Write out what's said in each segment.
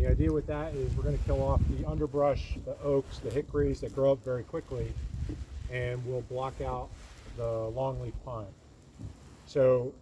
the idea with that is we're going to kill off the underbrush, the oaks, the hickories that grow up very quickly, and we'll block out the longleaf pine. So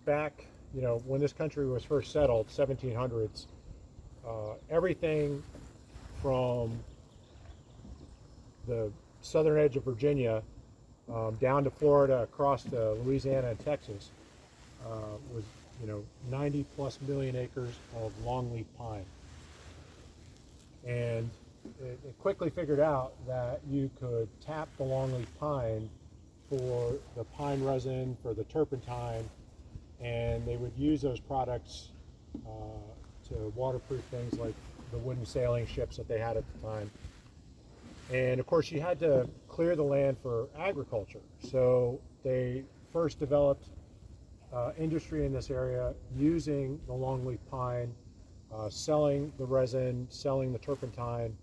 back, when this country was first settled, 1700s, everything from the southern edge of Virginia down to Florida, across to Louisiana and Texas, was 90 plus million acres of longleaf pine. And it quickly figured out that you could tap the longleaf pine for the pine resin, for the turpentine, and they would use those products to waterproof things like the wooden sailing ships that they had at the time. And of course you had to clear the land for agriculture. So they first developed industry in this area using the longleaf pine, selling the resin, selling the turpentine,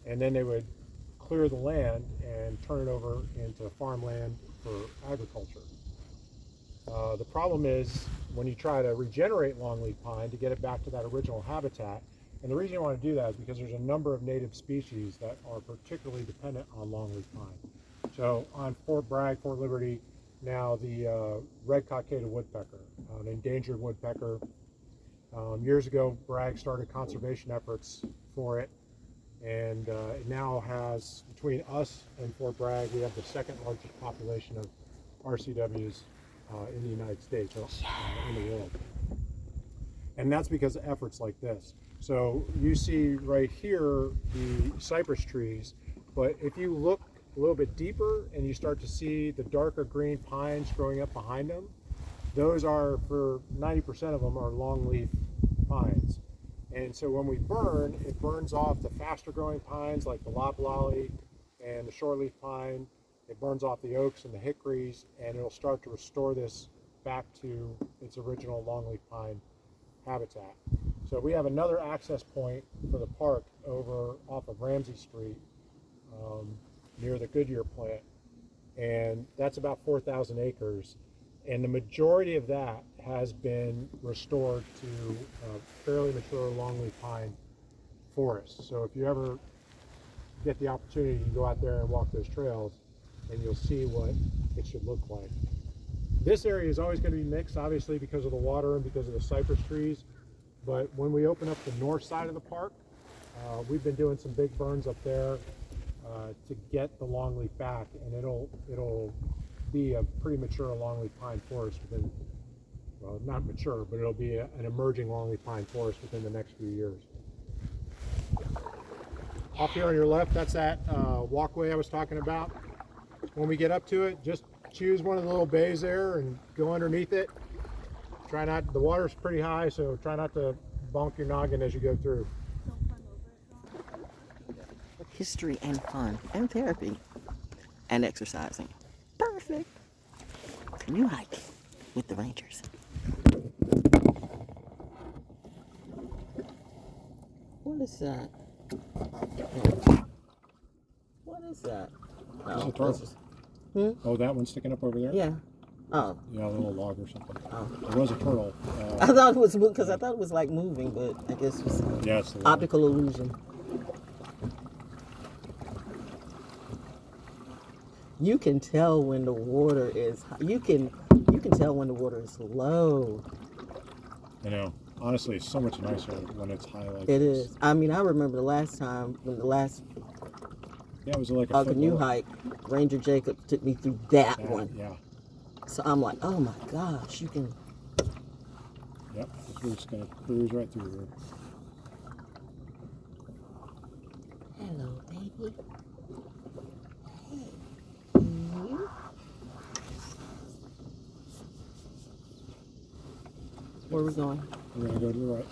and then they would clear the land and turn it over into farmland for agriculture. The problem is when you try to regenerate longleaf pine to get it back to that original habitat, and the reason you want to do that is because there's a number of native species that are particularly dependent on longleaf pine. So on Fort Bragg, Fort Liberty, now the red cockaded woodpecker, an endangered woodpecker. Years ago, Bragg started conservation efforts for it, and it now has, between us and Fort Bragg, we have the second largest population of RCWs in the United States, in the world. And that's because of efforts like this. So you see right here the cypress trees, but if you look a little bit deeper and you start to see the darker green pines growing up behind them, those are, for 90% of them, are longleaf pines. And so when we burn, it burns off the faster growing pines like the loblolly and the shortleaf pine. It burns off the oaks and the hickories, and it'll start to restore this back to its original longleaf pine habitat. So we have another access point for the park over off of Ramsey Street, near the Goodyear plant, and that's about 4,000 acres, and the majority of that has been restored to a fairly mature longleaf pine forest. So if you ever get the opportunity, you can go out there and walk those trails, and you'll see what it should look like. This area is always going to be mixed, obviously, because of the water and because of the cypress trees. But when we open up the north side of the park, we've been doing some big burns up there to get the longleaf back, and it'll be a pretty mature longleaf pine forest within, well, not mature, but it'll be an emerging longleaf pine forest within the next few years. Off here on your left, that's that walkway I was talking about. When we get up to it, just choose one of the little bays there and go underneath it. Try not, the water's pretty high, so try not to bonk your noggin as you go through. History and fun and therapy and exercising. Perfect. Canoe hike with the Rangers. What is that? What is that? There's a turtle. Oh, that one sticking up over there? Yeah. Oh. Yeah, a little log or something. Oh. There was a turtle. I thought it was, because I thought it was like moving, but I guess it's optical illusion. You can tell when the water is, you can tell when the water is low. I know. Honestly, it's so much nicer when it's high like It this. is. I mean, I remember the last time, when the last it was like a canoe hike, Ranger Jacob took me through that one. Yeah. So I'm like, oh my gosh, you can. Yep, we're just going to cruise right through here. Hello, baby. Hey. Where are we going? We're going to go to the right.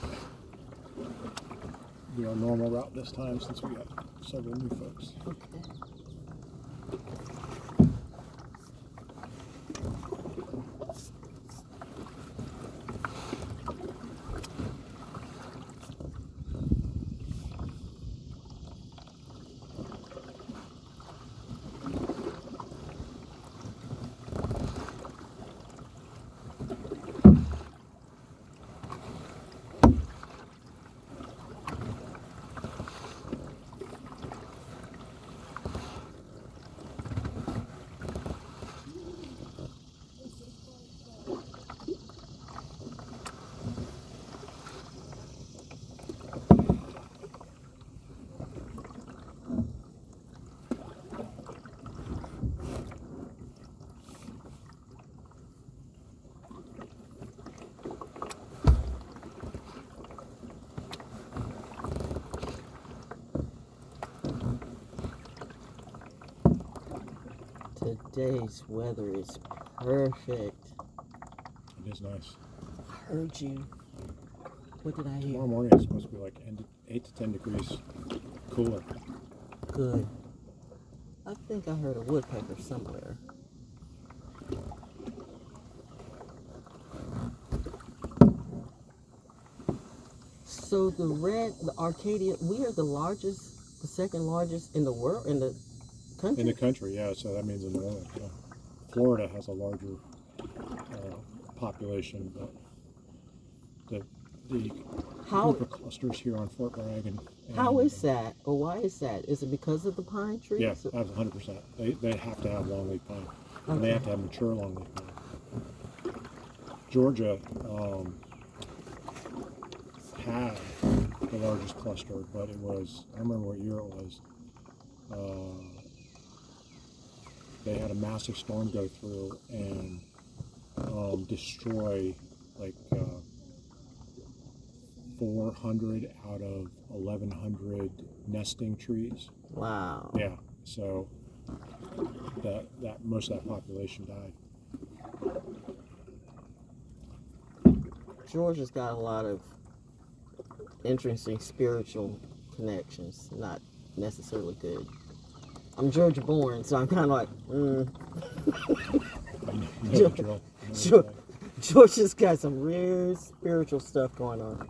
Do our normal route this time since we got several new folks. Okay. Today's weather is perfect. It is nice. I heard you. What did I hear? Tomorrow morning it's supposed to be like 8 to 10 degrees cooler. Good. I think I heard a woodpecker somewhere. So the Arcadia, we are the second largest in the world, in the country? In the country, yeah, so that means in the world. Yeah. Florida has a larger population, but the group of clusters here on Fort Bragg and how is that, or why is that? Is it because of the pine trees? Yeah, that's 100%. They have to have longleaf pine, Okay. and they have to have mature longleaf pine. Georgia had the largest cluster, but it was, I remember what year it was. They had a massive storm go through and destroy like 400 out of 1,100 nesting trees. Wow. Yeah, so that most of that population died. Georgia's got a lot of interesting spiritual connections, not necessarily good. I'm Georgia born, so I'm kind of like, Georgia's got some real spiritual stuff going on.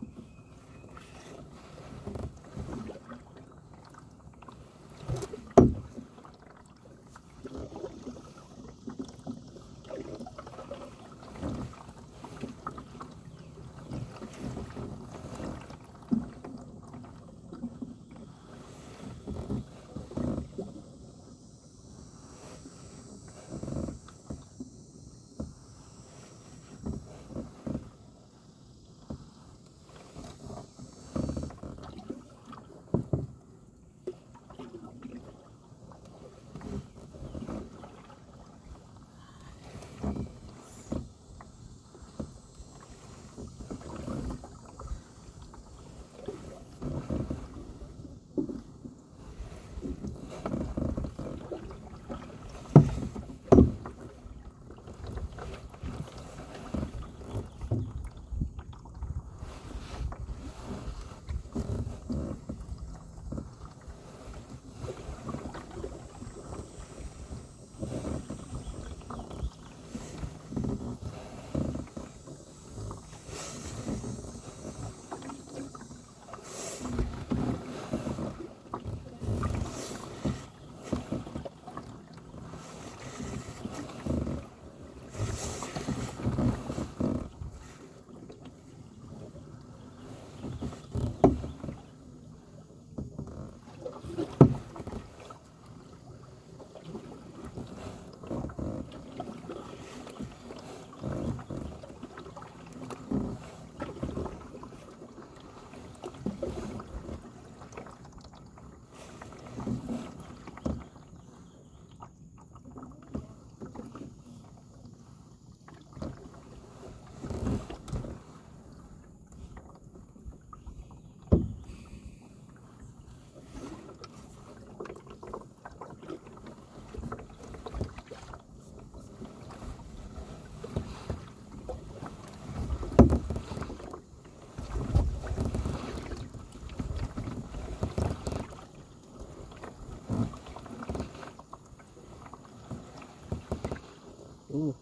Ooh.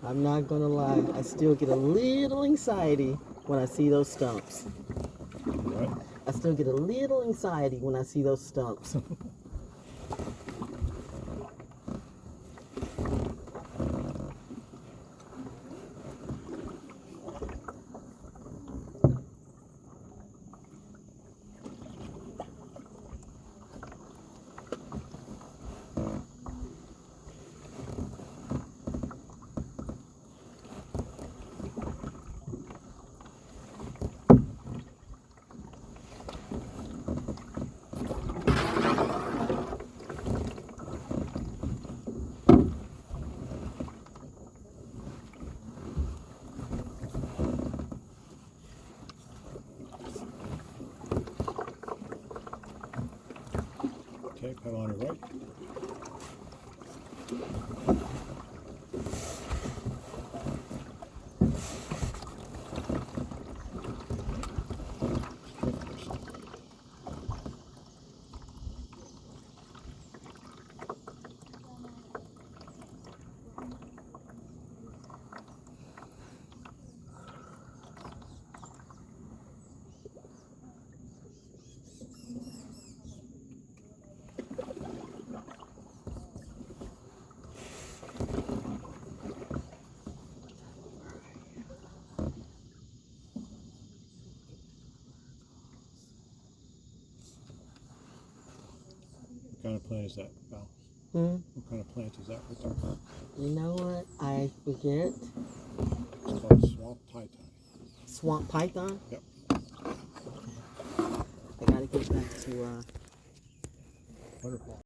I'm not gonna lie, I still get a little anxiety when I see those stumps. What? I still get a little anxiety when I see those stumps. Pedal on your right. What kind of plant is that, Val? What kind of plant is that right there? You know what? I forget. It's called swamp TITHE. Swamp python? Yep. I gotta get back to Butterfly.